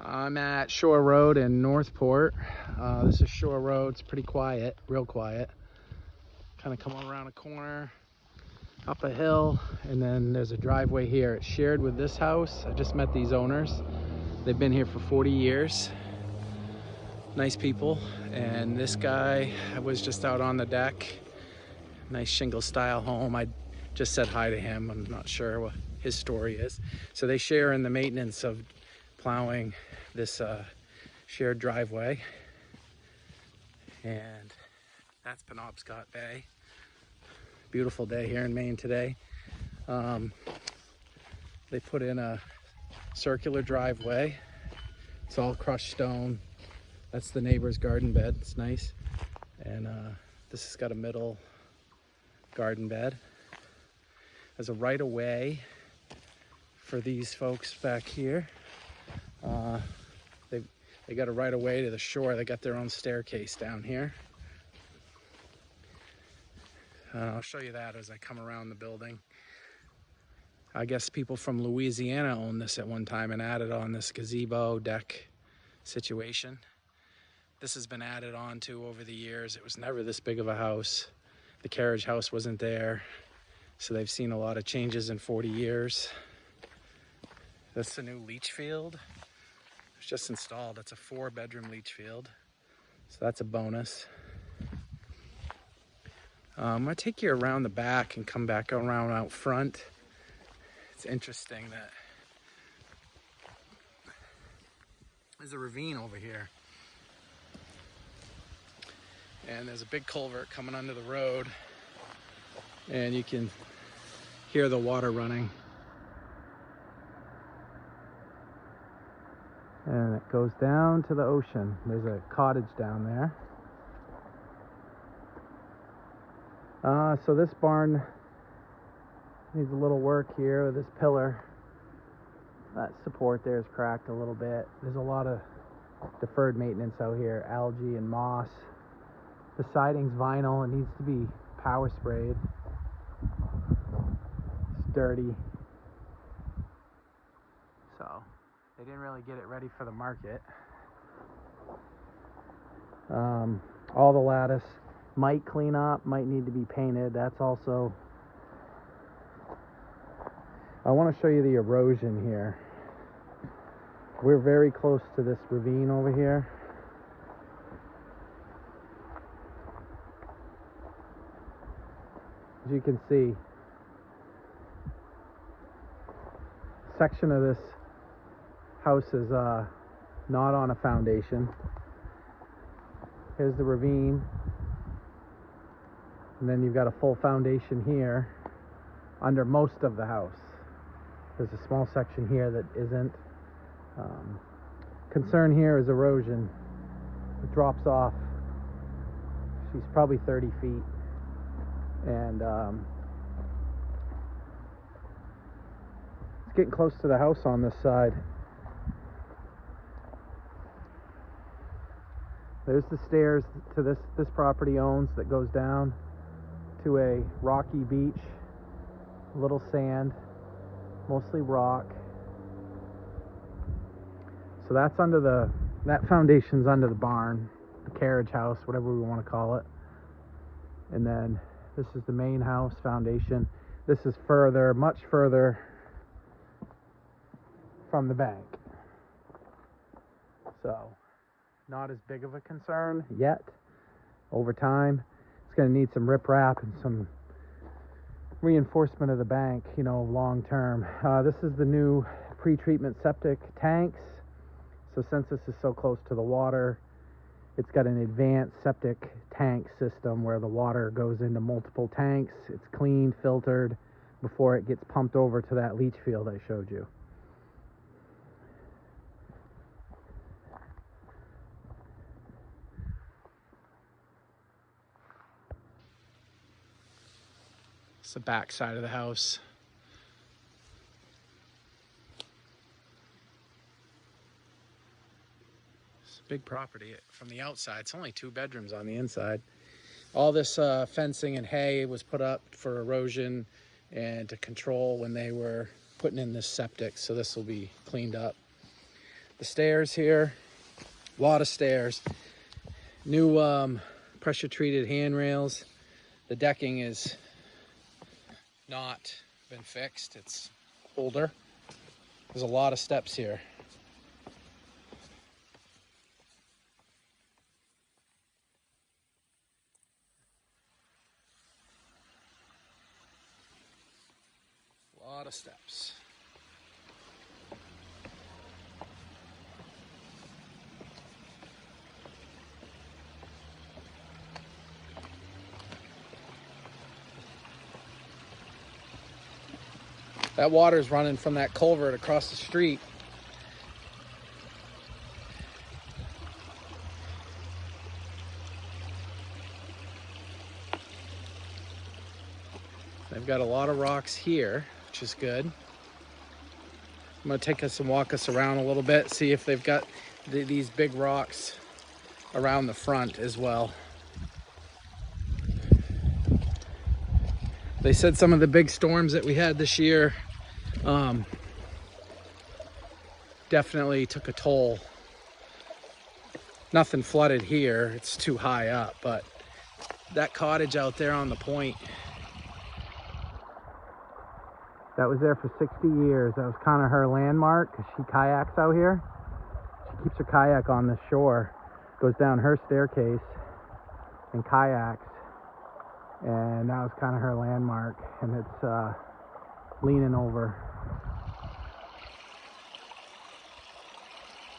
I'm at Shore Road in Northport. This is Shore Road. It's pretty quiet, real quiet. Kind of come around a corner, up a hill, and then there's a driveway here. It's shared with this house. I just met these owners. They've been here for 40 years. Nice people. And this guy was just out on the deck. Nice shingle style home. I just said hi to him. I'm not sure what his story is. So they share in the maintenance of plowing this shared driveway. And that's Penobscot Bay. Beautiful day here in Maine today. They put in a circular driveway. It's all crushed stone. That's the neighbor's garden bed. It's nice. And this has got a middle garden bed. There's a right of way for these folks back here. They got a right of way to the shore. They got their own staircase down here. I'll show you that as I come around the building. I guess people from Louisiana owned this at one time and added on this gazebo deck situation. This has been added on to over the years. It was never this big of a house. The carriage house wasn't there. So they've seen a lot of changes in 40 years. That's the new leach field. It's just installed. That's a 4-bedroom leach field. So that's a bonus. I'm gonna take you around the back and come back around out front. It's interesting that there's a ravine over here. And there's a big culvert coming under the road. And you can hear the water running. And it goes down to the ocean. There's a cottage down there. So this barn needs a little work here with this pillar. That support there is cracked a little bit. There's a lot of deferred maintenance out here, algae and moss. The siding's vinyl. It needs to be power sprayed. It's dirty. So they didn't really get it ready for the market. All the lattice might clean up, might need to be painted. That's also... I want to show you the erosion here. We're very close to this ravine over here. As you can see, a section of this house is not on a foundation. Here's the ravine. And then you've got a full foundation here under most of the house. There's a small section here that isn't. Concern here is erosion. It drops off. She's probably 30 feet. And it's getting close to the house on this side. There's the stairs to this property owns that goes down to a rocky beach, a little sand, mostly rock. So that's under that foundation's under the barn, the carriage house, whatever we want to call it. And then this is the main house foundation. This is further, much further from the bank. So not as big of a concern yet. Over time, it's going to need some riprap and some reinforcement of the bank, you know, long term. This is the new pre-treatment septic tanks. So since this is so close to the water, it's got an advanced septic tank system where the water goes into multiple tanks. It's cleaned, filtered before it gets pumped over to that leach field I showed you. It's the back side of the house. It's a big property from the outside. It's only 2 bedrooms on the inside. All this fencing and hay was put up for erosion and to control when they were putting in this septic. So this will be cleaned up. The stairs here, a lot of stairs. New pressure treated handrails. The decking is not been fixed, it's older. There's a lot of steps here. A lot of steps. That water's running from that culvert across the street. They've got a lot of rocks here, which is good. I'm gonna take us and walk us around a little bit, see if they've got these big rocks around the front as well. They said some of the big storms that we had this year definitely took a toll. Nothing flooded here, it's too high up, but that cottage out there on the point, that was there for 60 years. That was kind of her landmark because she kayaks out here. She keeps her kayak on the shore, goes down her staircase and kayaks. And that was kind of her landmark, and it's leaning over.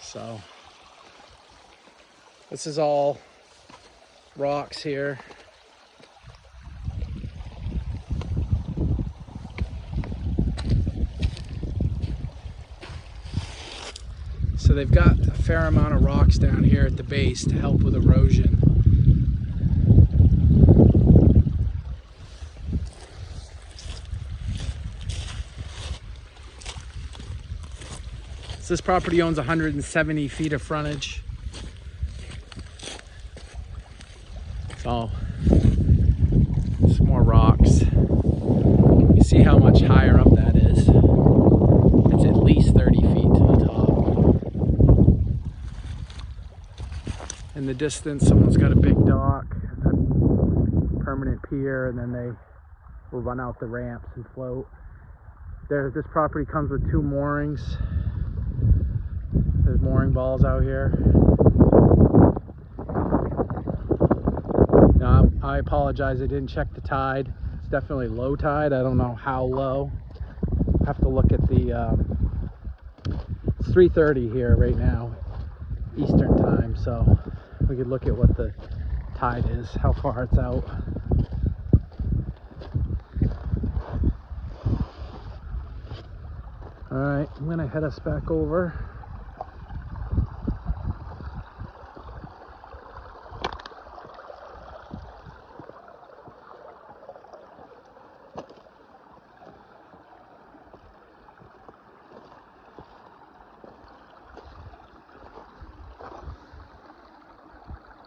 So this is all rocks here. So they've got a fair amount of rocks down here at the base to help with erosion. So this property owns 170 feet of frontage. So some more rocks. You see how much higher up that is. It's at least 30 feet to the top. In the distance, someone's got a big dock, a permanent pier, and then they will run out the ramps and float. This property comes with 2 moorings. There's mooring balls out here. Now, I apologize, I didn't check the tide. It's definitely low tide. I don't know how low. I have to look at the, it's 3:30 here right now, Eastern time, so we could look at what the tide is, how far it's out. All right, I'm gonna head us back over.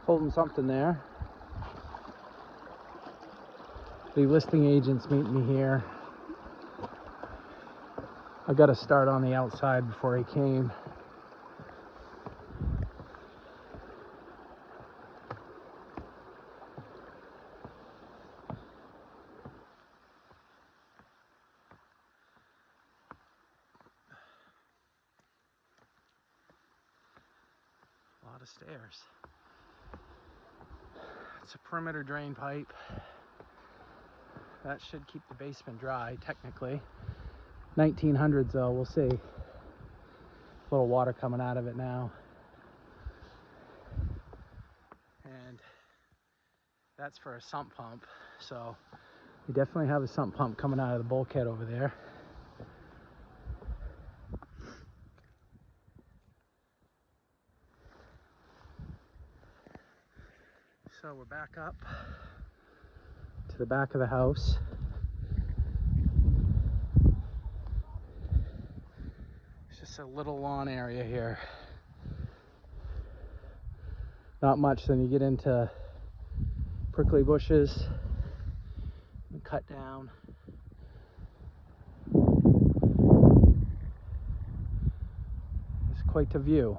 Holding something there. The listing agents meet me here. I got to start on the outside before he came. A lot of stairs. It's a perimeter drain pipe. That should keep the basement dry, technically. 1900s though, we'll see. A little water coming out of it now. And that's for a sump pump. So we definitely have a sump pump coming out of the bulkhead over there. So we're back up to the back of the house. It's just a little lawn area here. Not much, then you get into prickly bushes and cut down. This quite the view.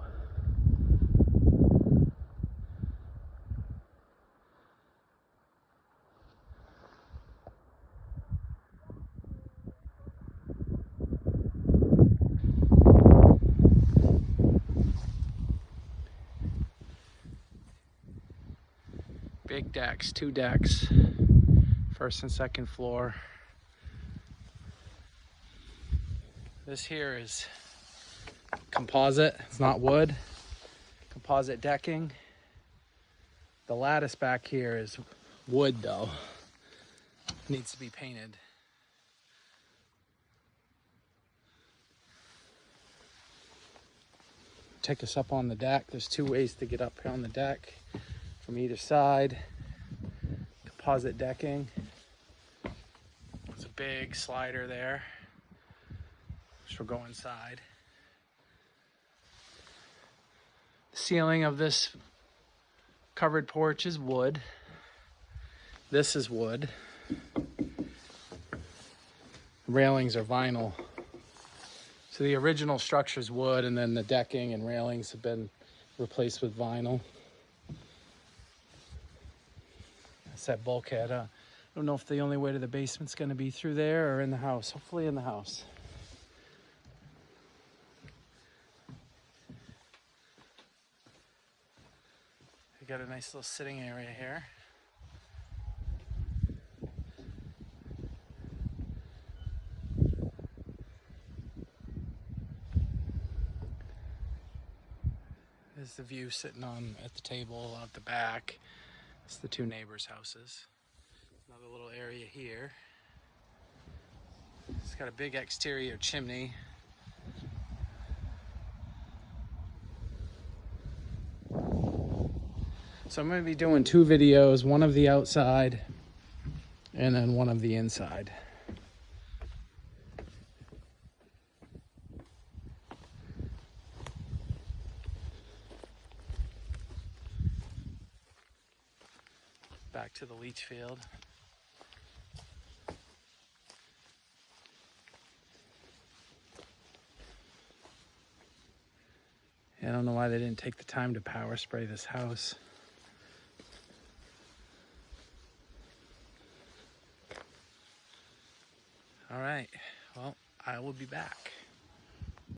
Big decks, 2 decks, first and second floor. This here is composite, it's not wood. Composite decking. The lattice back here is wood though. Needs to be painted. Take us up on the deck. There's 2 ways to get up here on the deck from either side. Composite decking. There's a big slider there, which will go inside. The ceiling of this covered porch is wood. This is wood. The railings are vinyl. So the original structure is wood, and then the decking and railings have been replaced with vinyl. That's that bulkhead. I don't know if the only way to the basement's going to be through there or in the house. Hopefully in the house. We got a nice little sitting area here. There's the view sitting on at the table out the back. It's the 2 neighbors' houses. Another little area here. It's got a big exterior chimney. So I'm going to be doing 2 videos, one of the outside and then one of the inside. Back to the leach field. I don't know why they didn't take the time to power spray this house. All right, well, I will be back.